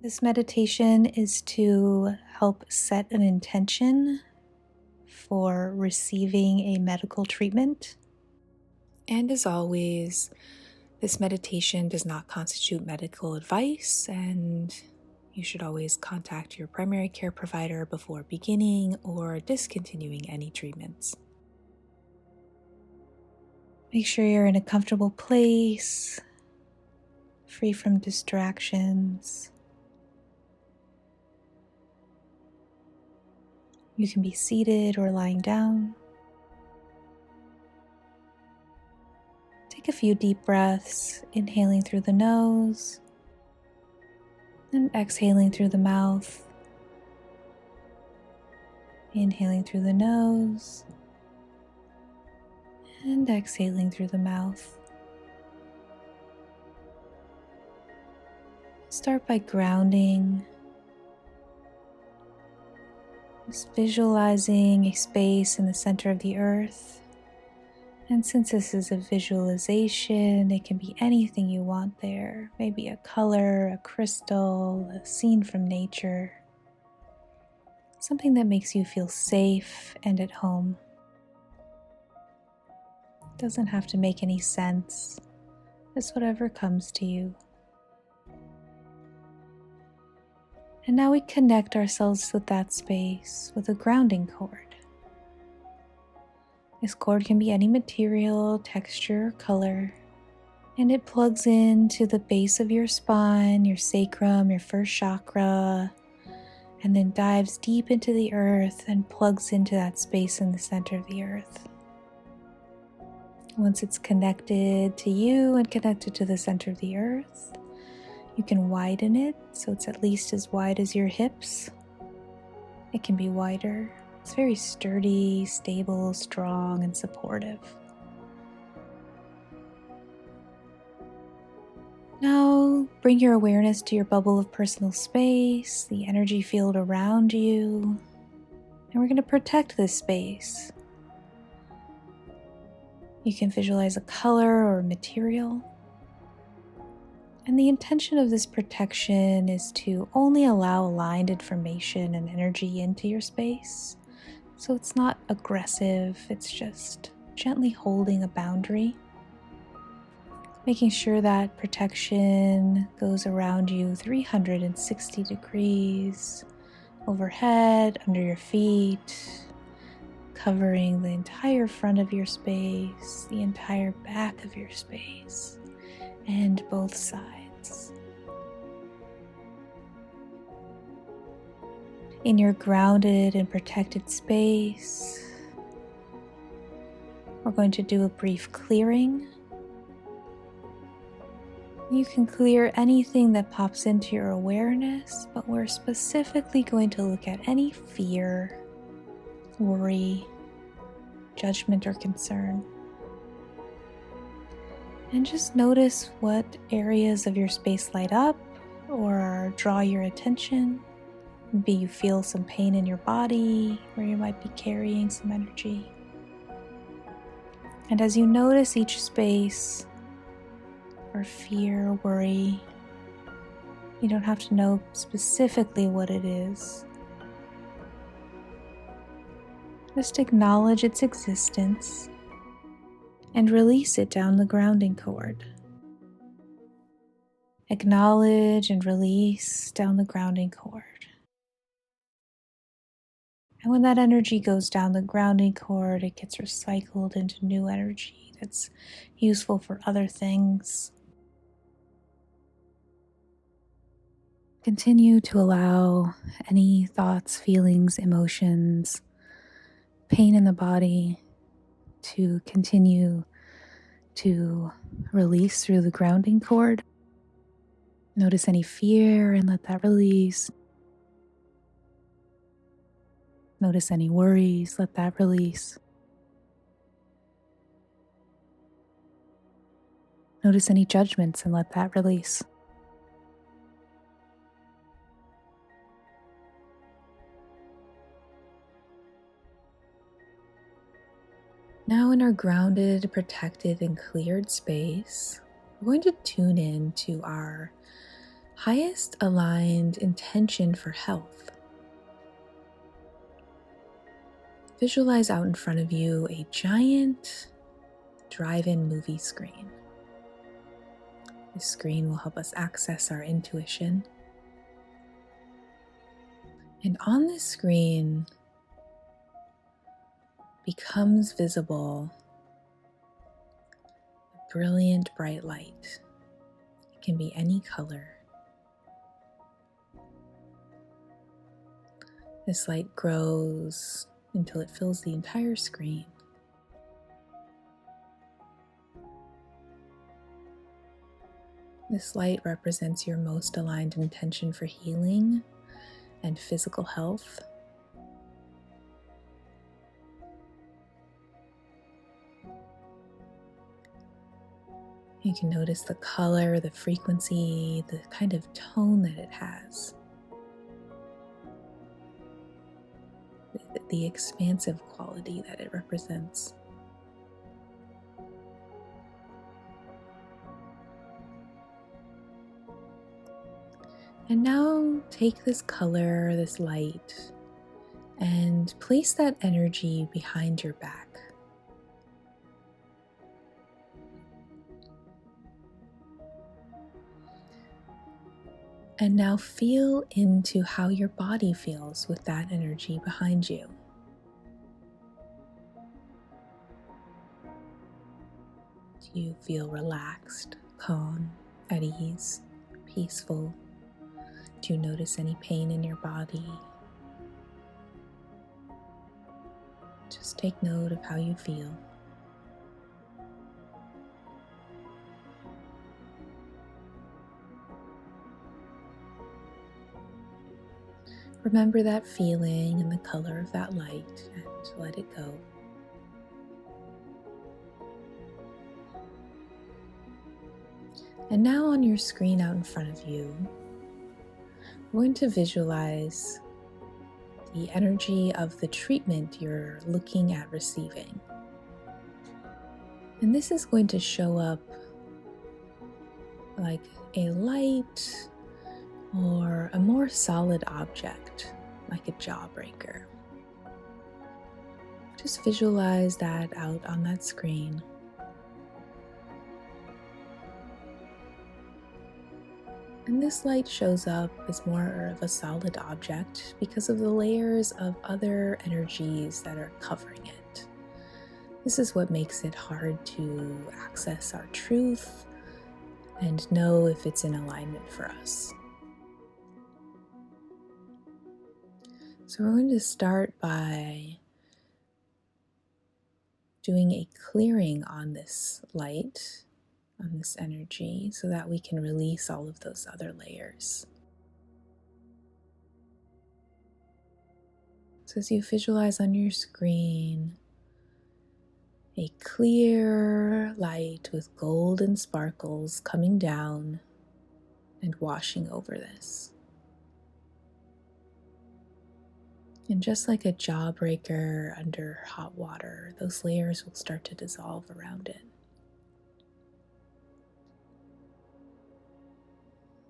This meditation is to help set an intention for receiving a medical treatment. And as always, this meditation does not constitute medical advice, and you should always contact your primary care provider before beginning or discontinuing any treatments. Make sure you're in a comfortable place, free from distractions. You can be seated or lying down. Take a few deep breaths, inhaling through the nose and exhaling through the mouth. Inhaling through the nose and exhaling through the mouth. Start by grounding. Just visualizing a space in the center of the earth. And since this is a visualization, it can be anything you want there. Maybe a color, a crystal, a scene from nature. Something that makes you feel safe and at home. It doesn't have to make any sense. Just whatever comes to you. And now we connect ourselves with that space with a grounding cord. This cord can be any material, texture, color, and it plugs into the base of your spine, your sacrum, your first chakra, and then dives deep into the earth and plugs into that space in the center of the earth. Once it's connected to you and connected to the center of the earth, you can widen it so it's at least as wide as your hips. It can be wider. It's very sturdy, stable, strong, and supportive. Now, bring your awareness to your bubble of personal space, the energy field around you, and we're going to protect this space. You can visualize a color or material. And the intention of this protection is to only allow aligned information and energy into your space. So it's not aggressive, it's just gently holding a boundary. Making sure that protection goes around you 360 degrees, overhead, under your feet, covering the entire front of your space, the entire back of your space, and both sides. In your grounded and protected space, we're going to do a brief clearing. You can clear anything that pops into your awareness, but we're specifically going to look at any fear, worry, judgment, or concern. And just notice what areas of your space light up or draw your attention. Maybe you feel some pain in your body where you might be carrying some energy. And as you notice each space or fear, worry, you don't have to know specifically what it is. Just acknowledge its existence and release it down the grounding cord. Acknowledge and release down the grounding cord. And when that energy goes down the grounding cord, it gets recycled into new energy that's useful for other things. Continue to allow any thoughts, feelings, emotions, pain in the body to continue to release through the grounding cord. Notice any fear and let that release. Notice any worries, let that release. Notice any judgments and let that release. Now in our grounded, protected, and cleared space, we're going to tune in to our highest aligned intention for health. Visualize out in front of you a giant drive-in movie screen. This screen will help us access our intuition. And on this screen becomes visible a brilliant bright light. It can be any color. This light grows until it fills the entire screen. This light represents your most aligned intention for healing and physical health. You can notice the color, the frequency, the kind of tone that it has. The expansive quality that it represents. And now take this color, this light, and place that energy behind your back. And now feel into how your body feels with that energy behind you. Do you feel relaxed, calm, at ease, peaceful? Do you notice any pain in your body? Just take note of how you feel. Remember that feeling and the color of that light and let it go. And now on your screen out in front of you, we're going to visualize the energy of the treatment you're looking at receiving. And this is going to show up like a light or a more solid object, like a jawbreaker. Just visualize that out on that screen. And this light shows up as more of a solid object because of the layers of other energies that are covering it. This is what makes it hard to access our truth and know if it's in alignment for us. So we're going to start by doing a clearing on this light, on this energy, so that we can release all of those other layers. So as you visualize on your screen, a clear light with golden sparkles coming down and washing over this. And just like a jawbreaker under hot water, those layers will start to dissolve around it.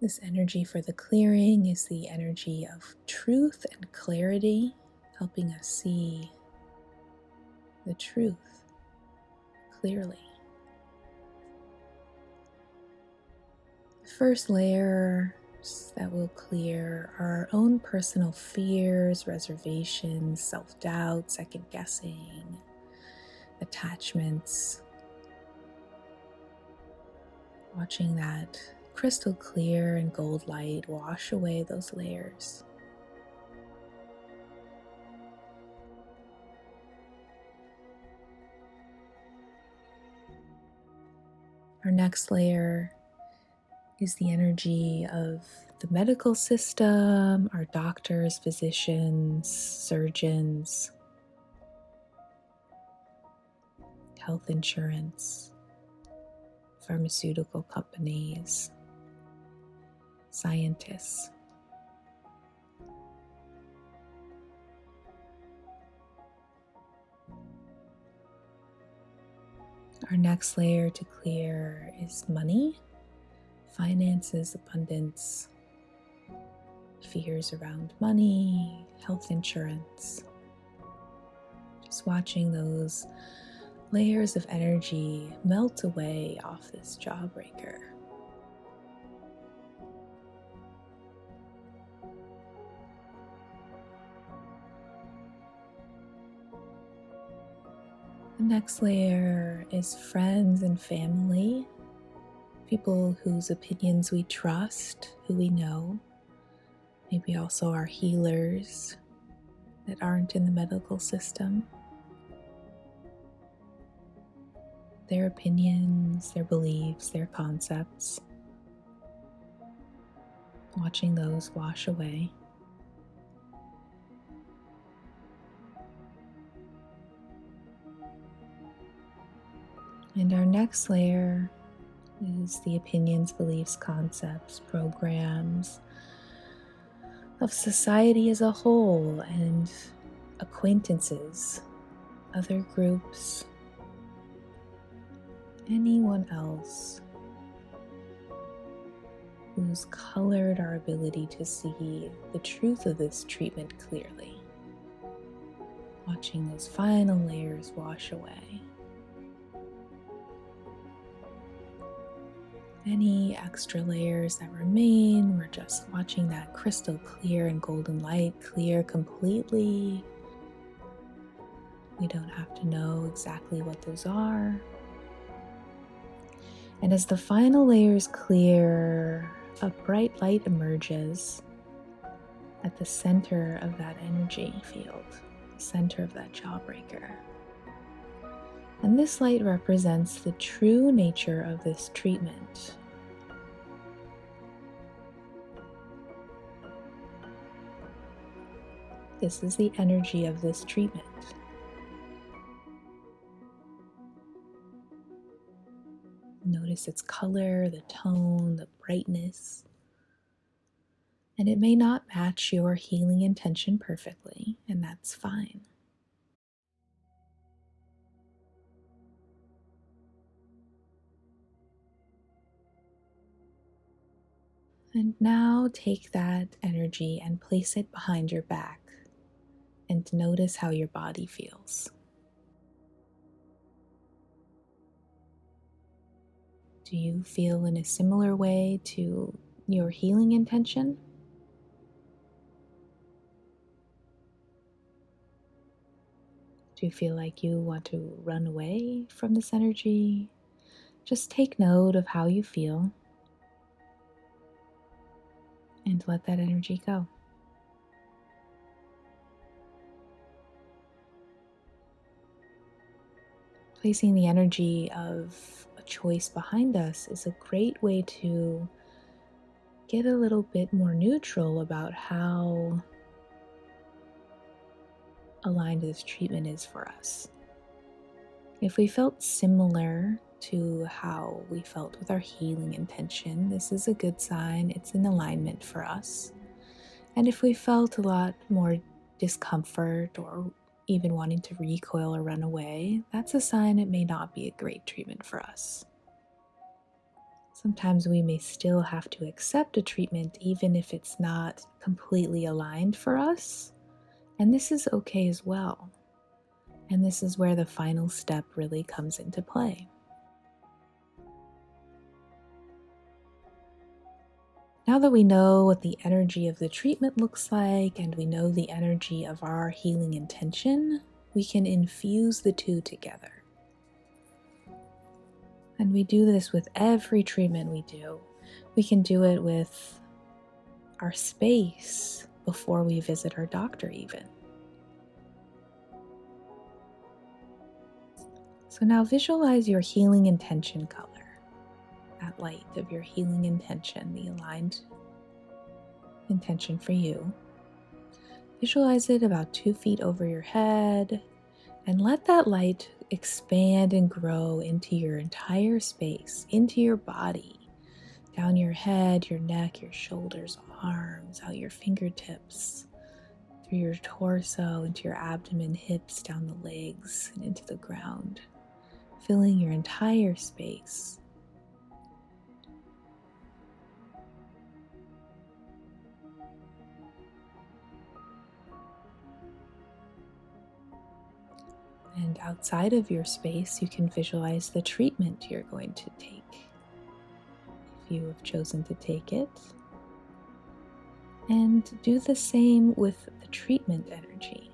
This energy for the clearing is the energy of truth and clarity, helping us see the truth clearly. The first layer that will clear are our own personal fears, reservations, self-doubt, second-guessing, attachments. Watching that crystal clear and gold light wash away those layers. Our next layer is the energy of the medical system, our doctors, physicians, surgeons, health insurance, pharmaceutical companies, scientists. Our next layer to clear is money, finances, abundance, fears around money, health insurance. Just watching those layers of energy melt away off this jawbreaker. The next layer is friends and family, people whose opinions we trust, who we know, maybe also our healers that aren't in the medical system. Their opinions, their beliefs, their concepts, watching those wash away. And our next layer is the opinions, beliefs, concepts, programs of society as a whole and acquaintances, other groups, anyone else who's colored our ability to see the truth of this treatment clearly. Watching those final layers wash away. Any extra layers that remain, we're just watching that crystal clear and golden light clear completely. We don't have to know exactly what those are. And as the final layers clear, a bright light emerges at the center of that energy field, the center of that jawbreaker. And this light represents the true nature of this treatment. This is the energy of this treatment. Notice its color, the tone, the brightness. And it may not match your healing intention perfectly, and that's fine. And now take that energy and place it behind your back and notice how your body feels. Do you feel in a similar way to your healing intention? Do you feel like you want to run away from this energy? Just take note of how you feel and let that energy go. Placing the energy of a choice behind us is a great way to get a little bit more neutral about how aligned this treatment is for us. If we felt similar to how we felt with our healing intention, this is a good sign. It's in alignment for us. And if we felt a lot more discomfort or even wanting to recoil or run away, that's a sign it may not be a great treatment for us. Sometimes we may still have to accept a treatment even if it's not completely aligned for us, and this is okay as well. And this is where the final step really comes into play. Now that we know what the energy of the treatment looks like and we know the energy of our healing intention, we can infuse the two together. And we do this with every treatment we do. We can do it with our space before we visit our doctor even. So now visualize your healing intention color, that light of your healing intention, the aligned intention for you. Visualize it about 2 feet over your head and let that light expand and grow into your entire space, into your body, down your head, your neck, your shoulders, arms, out your fingertips, through your torso, into your abdomen, hips, down the legs, and into the ground, filling your entire space. And outside of your space, you can visualize the treatment you're going to take, if you have chosen to take it. And do the same with the treatment energy.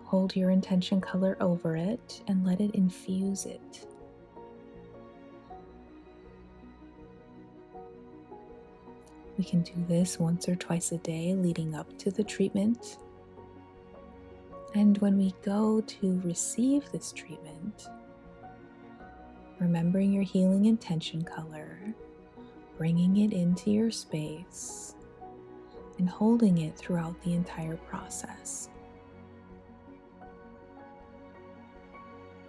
Hold your intention color over it and let it infuse it. We can do this once or twice a day leading up to the treatment. And when we go to receive this treatment, remembering your healing intention color, bringing it into your space, and holding it throughout the entire process.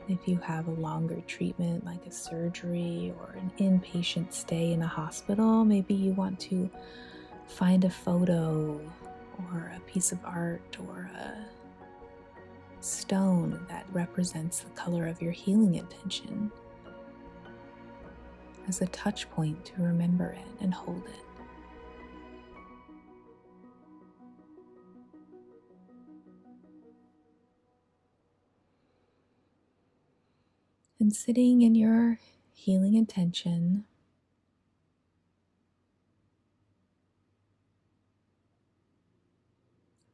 If you have a longer treatment like a surgery or an inpatient stay in a hospital, maybe you want to find a photo or a piece of art or a stone that represents the color of your healing intention as a touch point to remember it and hold it. And sitting in your healing intention,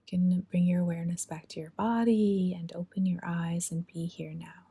you can bring your awareness back to your body and open your eyes and be here now.